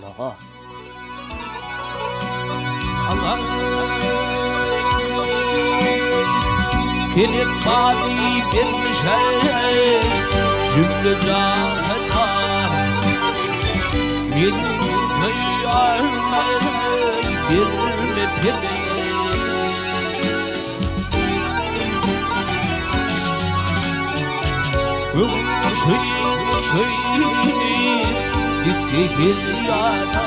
Allah'a. Allah Gelip bari bir şey cümle cahana bir hıyarlar bir nefire gitti yana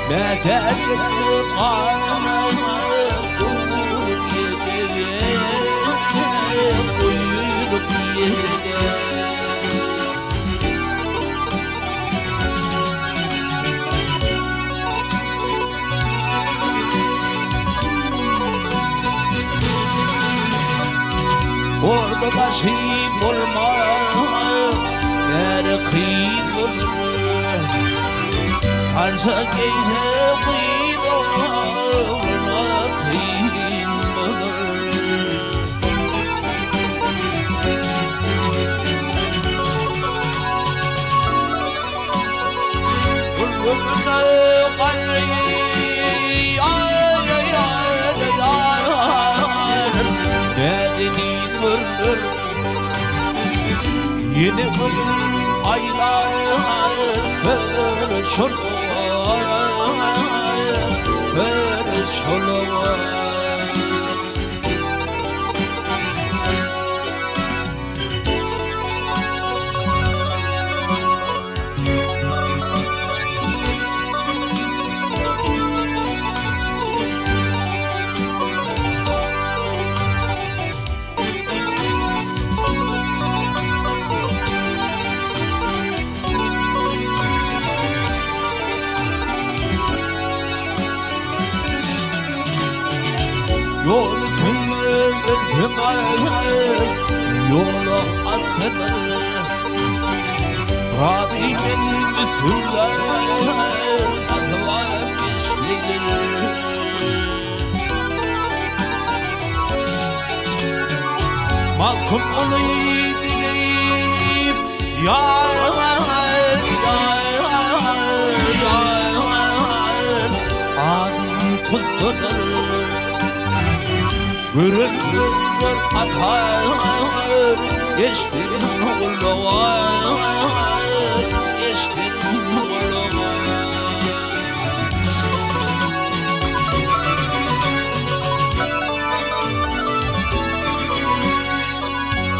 Medeniyetli ana kuyruk yedeye kuyruk yedeye Orada nasip olmaz her kıyım olur Harca geyne kıyım olma kıyım olur Kulbuna kalbi yar yar yar Medeni vurur Yeni vurur aylar Hır çoluğa Yol kımır yolu atılır Rabbimin bütünler atlar işlidir Mahkum onu dileyip yar adım tutturur Gürül atar Eştin oğluğa Eştin oğluğa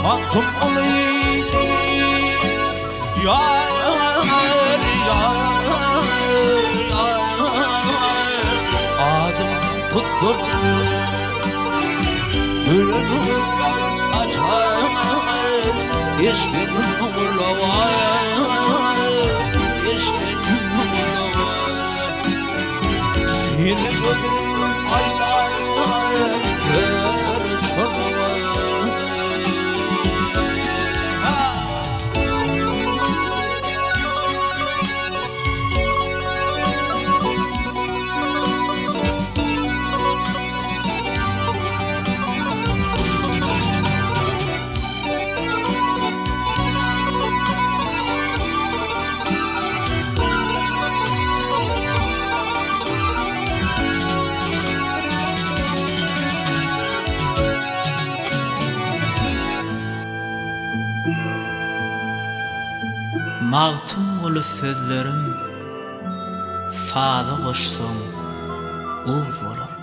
Mahkum olaydı Yar Adım tutturdu Gönlümden açar Eştin oğluğa Eştin oğluğa Yine bugün aylar Ver çoluğa Mağtum olu sözlerim Sazı koştum Uğuz olur